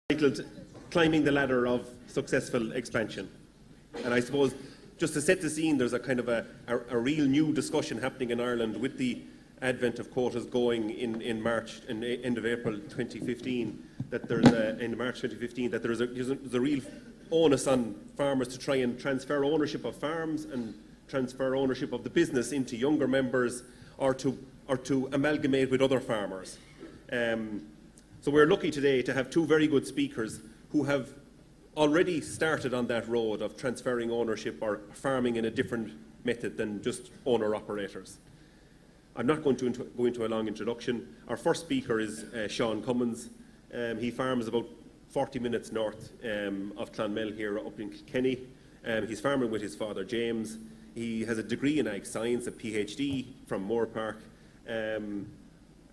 Titled Climbing the Ladder of Successful Expansion. And I suppose, just to set the scene, there's a kind of a real new discussion happening in Ireland with the advent of quotas going in March and end of April 2015, that there's in March 2015, that there's a real onus on farmers to try and transfer ownership of farms and transfer ownership of the business into younger members, or to amalgamate with other farmers. So we're lucky today to have two very good speakers who have already started on that road of transferring ownership or farming in a different method than just owner-operators. I'm not going to go into a long introduction. Our first speaker is Sean Cummins. He farms about 40 minutes north of Clonmel here up in Kilkenny. He's farming with his father James. He has a degree in ag science, a PhD from Moore Park.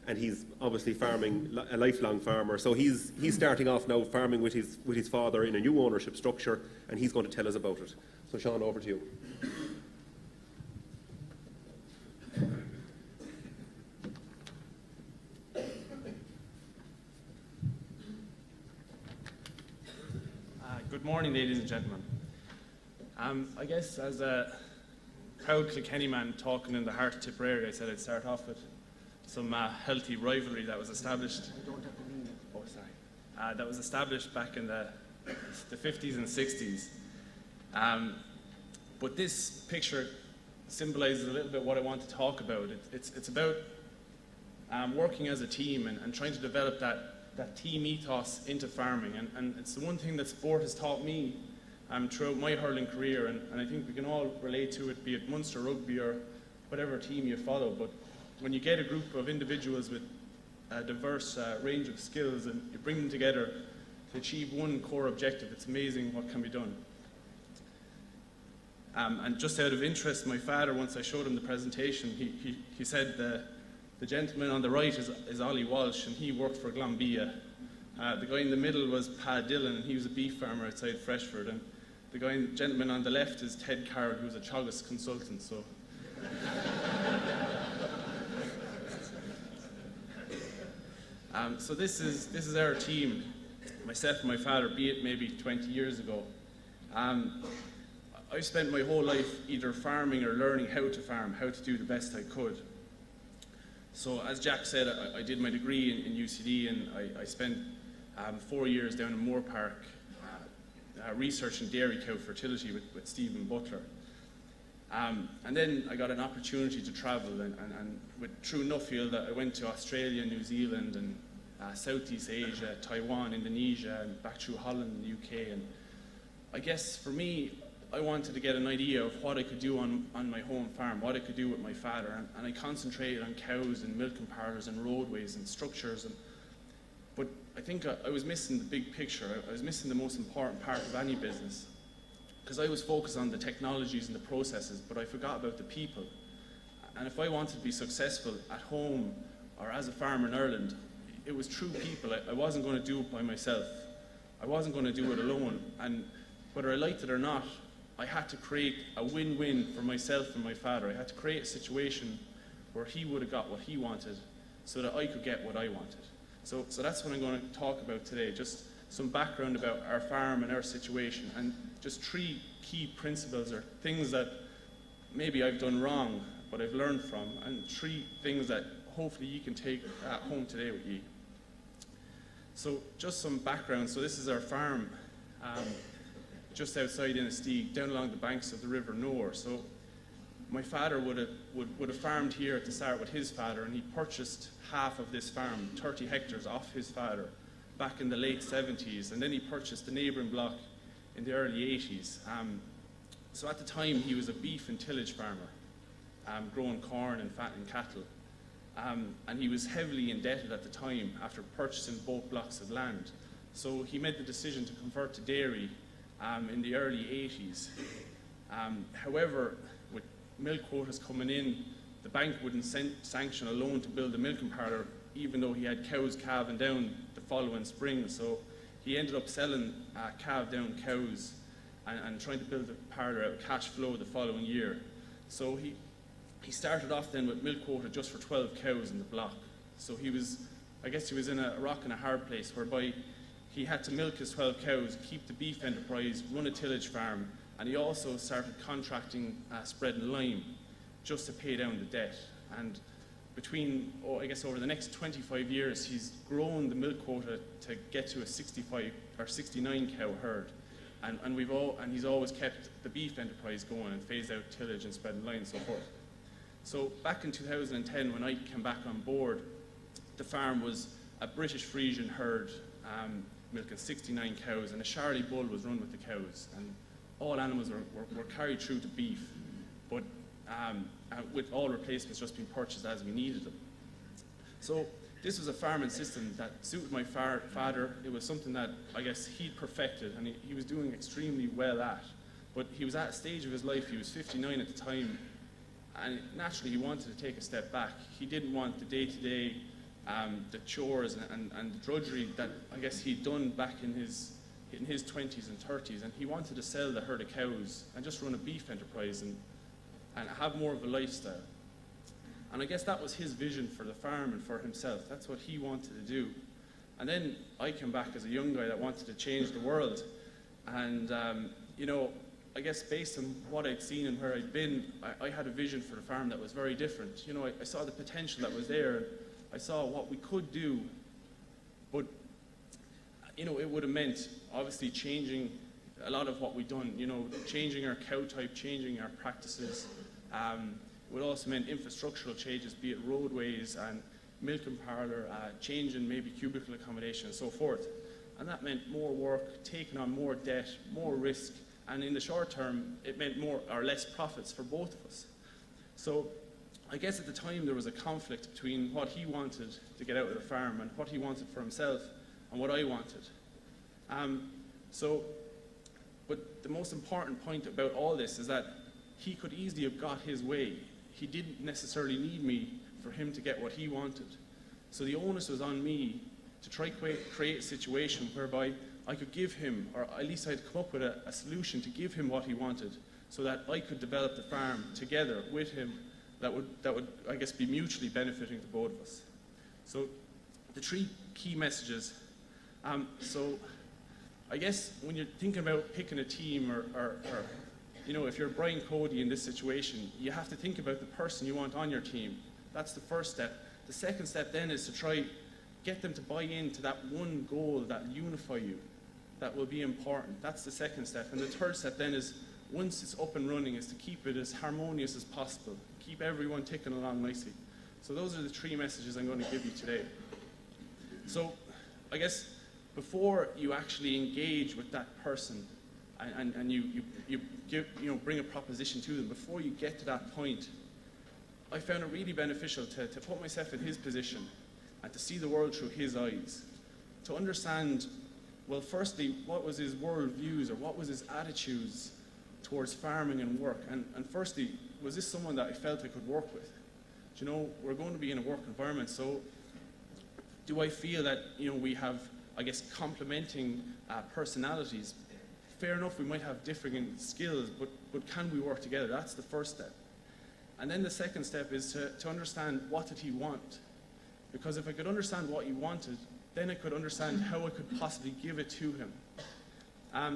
And he's obviously farming, a lifelong farmer. So he's starting off now farming with his father in a new ownership structure, and he's going to tell us about it. So Sean, over to you. Good morning, ladies and gentlemen. I guess as a proud Kilkenny man talking in the heart of Tipperary, I said I'd start off with some healthy rivalry that was established. That was established back in the 50s and 60s. But this picture symbolizes a little bit what I want to talk about. It's about working as a team and trying to develop that team ethos into farming. And it's the one thing that sport has taught me throughout my hurling career, and I think we can all relate to it, be it Munster Rugby or whatever team you follow. But when you get a group of individuals with a diverse range of skills and you bring them together to achieve one core objective, it's amazing what can be done. And just out of interest, my father, once I showed him the presentation, he said the gentleman on the right is Ollie Walsh, and he worked for Glanbia. The guy in the middle was Pa Dillon, and he was a beef farmer outside Freshford. And the gentleman on the left is Ted Carroll, who's a Teagasc consultant. So. So this is our team, myself and my father, be it maybe 20 years ago. I spent my whole life either farming or learning how to farm, how to do the best I could. So as Jack said, I did my degree in UCD, and I spent 4 years down in Moore Park researching dairy cow fertility with Stephen Butler. And then I got an opportunity to travel, and through Nuffield I went to Australia, New Zealand, and Southeast Asia, Taiwan, Indonesia, and back through Holland and the UK. And I guess for me, I wanted to get an idea of what I could do on my home farm, what I could do with my father, and I concentrated on cows and milking parlours and roadways and structures. But I think I was missing the big picture. I was missing the most important part of any business, because I was focused on the technologies and the processes, but I forgot about the people. And if I wanted to be successful at home or as a farmer in Ireland, it was through people. I wasn't going to do it by myself. I wasn't going to do it alone. And whether I liked it or not, I had to create a win-win for myself and my father. I had to create a situation where he would have got what he wanted so that I could get what I wanted. So that's what I'm going to talk about today, just some background about our farm and our situation, and just 3 key principles or things that maybe I've done wrong, but I've learned from, and 3 things that hopefully you can take home today with you. So just some background. So this is our farm, just outside Innisteague, down along the banks of the River Nore. So my father would have farmed here at the start with his father, and he purchased half of this farm, 30 hectares, off his father back in the late 70s, and then he purchased the neighbouring block in the early 80s. So at the time he was a beef and tillage farmer, growing corn and fattening cattle. And he was heavily indebted at the time after purchasing both blocks of land. So he made the decision to convert to dairy in the early 80s. However, with milk quotas coming in, the bank wouldn't sanction a loan to build a milking parlour, even though he had cows calving down the following spring. So he ended up selling calved down cows and trying to build a parlour out of cash flow the following year. So he started off then with milk quota just for 12 cows in the block. So he was, I guess he was in a rock and a hard place, whereby he had to milk his 12 cows, keep the beef enterprise, run a tillage farm, and he also started contracting spread and lime just to pay down the debt. And between, I guess over the next 25 years, he's grown the milk quota to get to a 65 or 69 cow herd. And he's always kept the beef enterprise going and phased out tillage and spread and lime and so forth. So back in 2010, when I came back on board, the farm was a British Frisian herd, milking 69 cows, and a Charolais bull was run with the cows. And all animals were carried through to beef, but with all replacements just being purchased as we needed them. So this was a farming system that suited my father. It was something that I guess he'd perfected, and he was doing extremely well at. But he was at a stage of his life, he was 59 at the time, and naturally he wanted to take a step back. He didn't want the day-to-day, the chores and the drudgery that I guess he'd done back in his 20s and 30s, and he wanted to sell the herd of cows and just run a beef enterprise and have more of a lifestyle. And I guess that was his vision for the farm and for himself. That's what he wanted to do. And then I came back as a young guy that wanted to change the world. And, you know, I guess based on what I'd seen and where I'd been, I had a vision for the farm that was very different. You know, I saw the potential that was there. I saw what we could do. But, you know, it would have meant obviously changing a lot of what we'd done, you know, changing our cow type, changing our practices. It would also meant infrastructural changes, be it roadways and milking parlour, changing maybe cubicle accommodation and so forth. And that meant more work, taking on more debt, more risk, and in the short term, it meant more or less profits for both of us. So I guess at the time there was a conflict between what he wanted to get out of the farm and what he wanted for himself and what I wanted. But the most important point about all this is that he could easily have got his way. He didn't necessarily need me for him to get what he wanted. So the onus was on me to try to create a situation whereby I could give him, or at least I'd come up with a solution to give him what he wanted, so that I could develop the farm together with him that would I guess be mutually benefiting to both of us. So the three key messages. So I guess when you're thinking about picking a team or you know, if you're Brian Cody in this situation, you have to think about the person you want on your team. That's the first step. The second step then is to try get them to buy into that one goal that unify you, that will be important. That's the second step. And the third step then is, once it's up and running, is to keep it as harmonious as possible. Keep everyone ticking along nicely. So those are the three messages I'm going to give you today. So I guess before you actually engage with that person and you bring a proposition to them, before you get to that point, I found it really beneficial to put myself in his position and to see the world through his eyes, to understand, well, firstly, what was his world views or what was his attitudes towards farming and work, and firstly, was this someone that I felt I could work with? Do you know, we're going to be in a work environment, so do I feel that, you know, we have, I guess, complementing personalities? Fair enough, we might have different skills, but can we work together? That's the first step. And then the second step is to understand, what did he want? Because if I could understand what he wanted, then I could understand how I could possibly give it to him.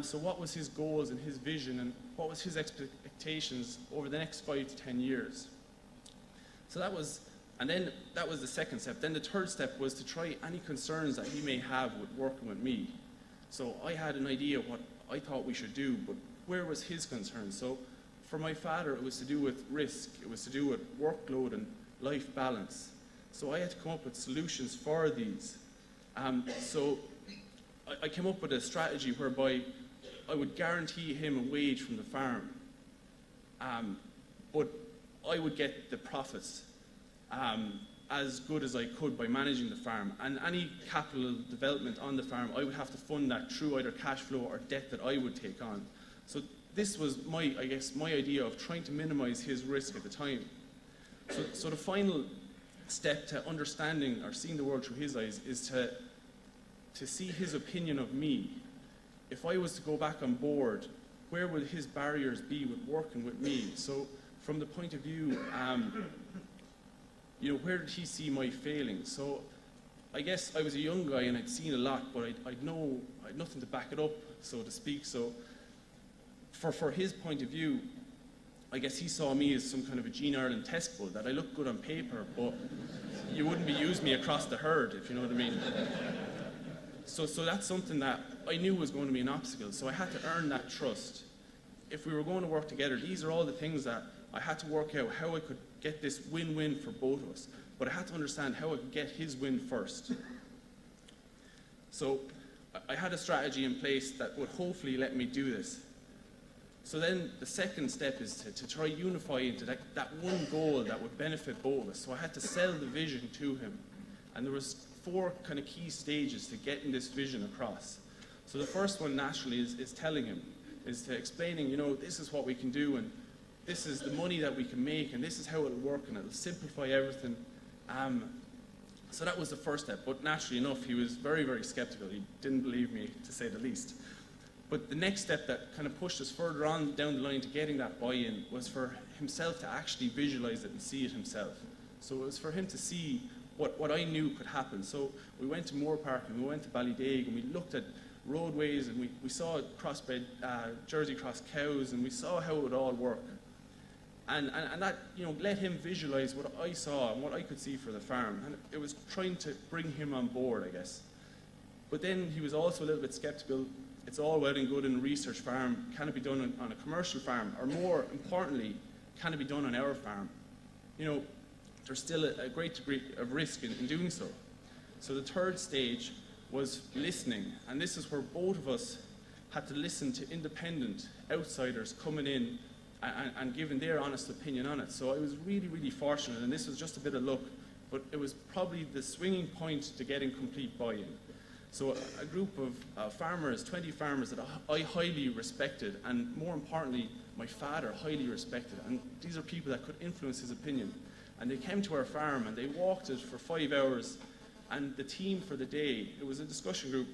So what was his goals and his vision, and what was his expectations over the next 5 to 10 years? So that was the second step. Then the third step was to try any concerns that he may have with working with me. So I had an idea of what I thought we should do, but where was his concern? So for my father, it was to do with risk, it was to do with workload and life balance. So I had to come up with solutions for these. So I came up with a strategy whereby I would guarantee him a wage from the farm, but I would get the profits as good as I could by managing the farm. And any capital development on the farm, I would have to fund that through either cash flow or debt that I would take on. So this was my idea of trying to minimize his risk at the time. So the final step to understanding or seeing the world through his eyes is to see his opinion of me. If I was to go back on board, where would his barriers be with working with me? So from the point of view, you know, where did he see my failings? So I guess I was a young guy and I'd seen a lot, but I'd nothing to back it up, so to speak. So for his point of view, I guess he saw me as some kind of a Gene Ireland test bull, that I looked good on paper, but you wouldn't be using me across the herd, if you know what I mean. So that's something that I knew was going to be an obstacle, so I had to earn that trust. If we were going to work together, these are all the things that I had to work out how I could get this win-win for both of us. But I had to understand how I could get his win first. So I had a strategy in place that would hopefully let me do this. So then the second step is to try unify into that one goal that would benefit both of us. So I had to sell the vision to him. And there was 4 kind of key stages to getting this vision across. So the first one naturally is telling him, is to explaining, this is what we can do, and this is the money that we can make, and this is how it'll work, and it'll simplify everything. So that was the first step, but naturally enough, he was very, very skeptical. He didn't believe me, to say the least. But the next step that kind of pushed us further on down the line to getting that buy-in was for himself to actually visualize it and see it himself. So it was for him to see what I knew could happen. So we went to Moore Park and we went to Ballydaig and we looked at roadways and we saw crossbred Jersey cross cows and we saw how it would all work. And that let him visualize what I saw and what I could see for the farm. And it was trying to bring him on board, I guess. But then he was also a little bit skeptical. It's all well and good in a research farm. Can it be done on a commercial farm? Or more importantly, can it be done on our farm? There's still a great degree of risk in doing so. So the third stage was listening. And this is where both of us had to listen to independent outsiders coming in and giving their honest opinion on it. So I was really, really fortunate, and this was just a bit of luck, but it was probably the swinging point to getting complete buy-in. So a group of farmers, 20 farmers that I highly respected, and more importantly, my father highly respected, and these are people that could influence his opinion. And they came to our farm and they walked it for 5 hours, and the theme for the day, it was a discussion group,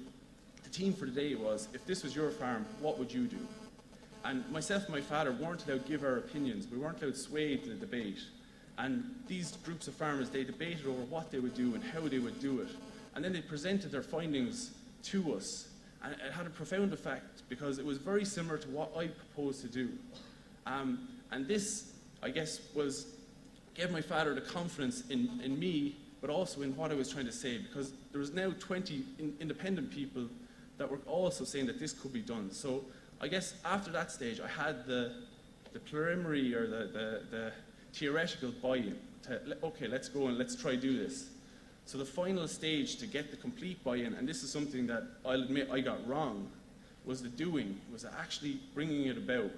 the theme for the day was, if this was your farm, what would you do? And myself and my father weren't allowed to give our opinions. We weren't allowed to sway to the debate. And these groups of farmers, they debated over what they would do and how they would do it. And then they presented their findings to us. And it had a profound effect because it was very similar to what I proposed to do. And this, I guess, gave my father the confidence in me, but also in what I was trying to say, because there was now 20 independent people that were also saying that this could be done. So I guess after that stage, I had the preliminary or the theoretical buy-in to, okay, let's go and let's try do this. So the final stage to get the complete buy-in, and this is something that I'll admit I got wrong, was the doing, was actually bringing it about.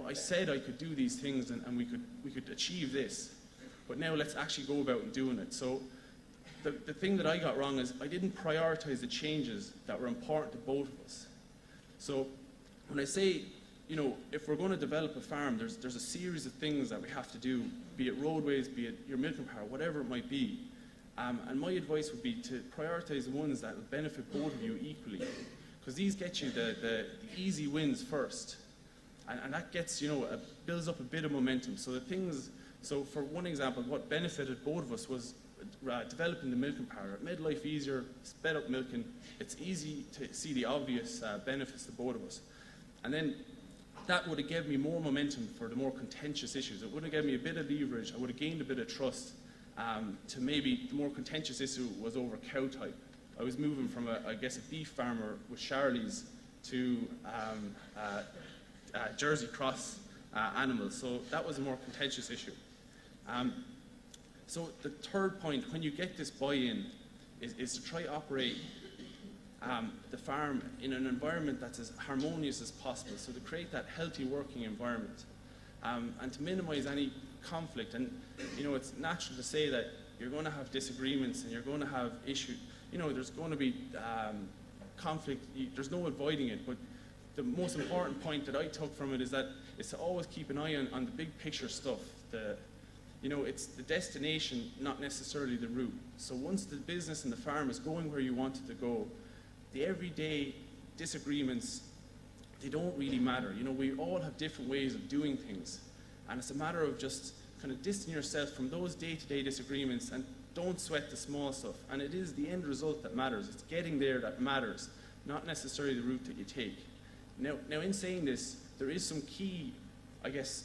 I said I could do these things and we could achieve this, but now let's actually go about and doing it. So the thing that I got wrong is I didn't prioritize the changes that were important to both of us. So when I say, if we're going to develop a farm, there's a series of things that we have to do, be it roadways, be it your milking power, whatever it might be. And my advice would be to prioritize the ones that will benefit both of you equally, because these get you the easy wins first. And that gets, builds up a bit of momentum. So for one example, what benefited both of us was developing the milking power. It made life easier, sped up milking. It's easy to see the obvious benefits to both of us. And then that would have given me more momentum for the more contentious issues. It would have given me a bit of leverage. I would have gained a bit of trust to maybe the more contentious issue was over cow type. I was moving from, a beef farmer with Charlies to Jersey cross animals. So that was a more contentious issue. So the third point, when you get this buy-in, is to try to operate the farm in an environment that's as harmonious as possible. So to create that healthy working environment and to minimize any conflict. And it's natural to say that you're going to have disagreements and you're going to have issues. There's going to be conflict. There's no avoiding it. But the most important point that I took from it is to always keep an eye on the big picture stuff. It's the destination, not necessarily the route. So once the business and the farm is going where you want it to go, the everyday disagreements, they don't really matter. We all have different ways of doing things. And it's a matter of just kind of distancing yourself from those day-to-day disagreements and don't sweat the small stuff. And it is the end result that matters. It's getting there that matters, not necessarily the route that you take. Now in saying this, there is some key, I guess,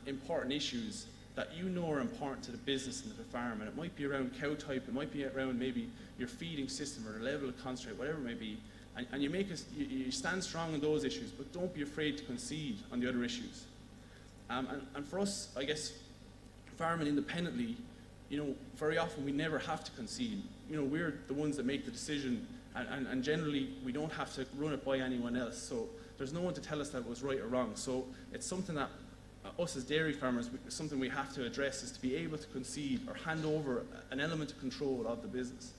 important issues that you know are important to the business and to the farm. And it might be around cow type, it might be around maybe your feeding system or the level of concentrate, whatever it may be. And you stand strong on those issues, but don't be afraid to concede on the other issues. And for us, I guess, farming independently, very often we never have to concede. We're the ones that make the decision, and generally we don't have to run it by anyone else. So there's no one to tell us that it was right or wrong. So it's something that us as dairy farmers, something we have to address, is to be able to concede or hand over an element of control of the business.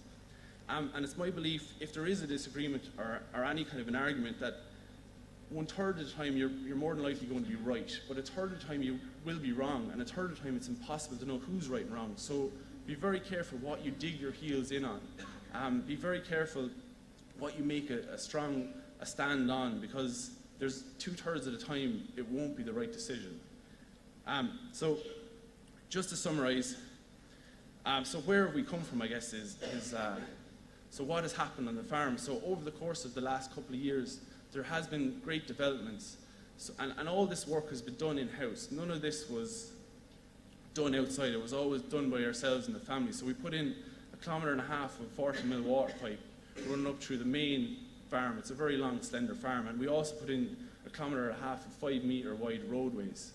And it's my belief, if there is a disagreement or any kind of an argument, that 1/3 of the time you're more than likely going to be right, but 1/3 of the time you will be wrong, and 1/3 of the time it's impossible to know who's right and wrong. So be very careful what you dig your heels in on. Be very careful what you make a stand on, because there's 2/3 of the time it won't be the right decision. So just to summarize, so where have we come from, I guess, so what has happened on the farm? So over the course of the last couple of years, there has been great developments, and all this work has been done in-house. None of this was done outside. It was always done by ourselves and the family. So we put in 1.5 kilometres of 40 mil water pipe running up through the main farm. It's a very long, slender farm, and we also put in 1.5 kilometres of 5-metre wide roadways.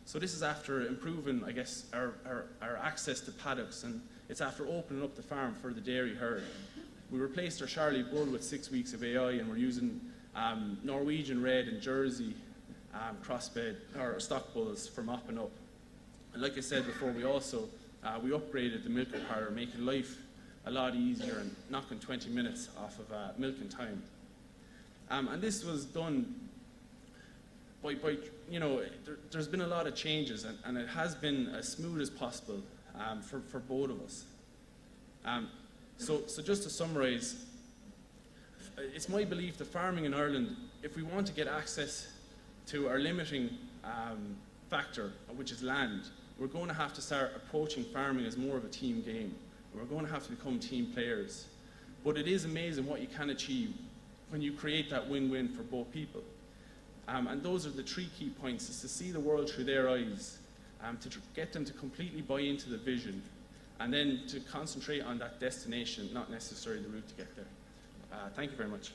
So this is after improving, I guess, our access to paddocks, and it's after opening up the farm for the dairy herd. We replaced our Charlie bull with 6 weeks of AI, and we're using Norwegian red and Jersey crossbred or stock bulls for mopping up. And like I said before, we also we upgraded the milking parlour, making life a lot easier and knocking 20 minutes off of milking time. And this was done by there's been a lot of changes, and it has been as smooth as possible for both of us. So just to summarise, it's my belief that farming in Ireland, if we want to get access to our limiting factor, which is land, we're going to have to start approaching farming as more of a team game. We're going to have to become team players. But it is amazing what you can achieve when you create that win-win for both people. And those are the 3 key points: is to see the world through their eyes, to get them to completely buy into the vision, and then to concentrate on that destination, not necessarily the route to get there. Thank you very much.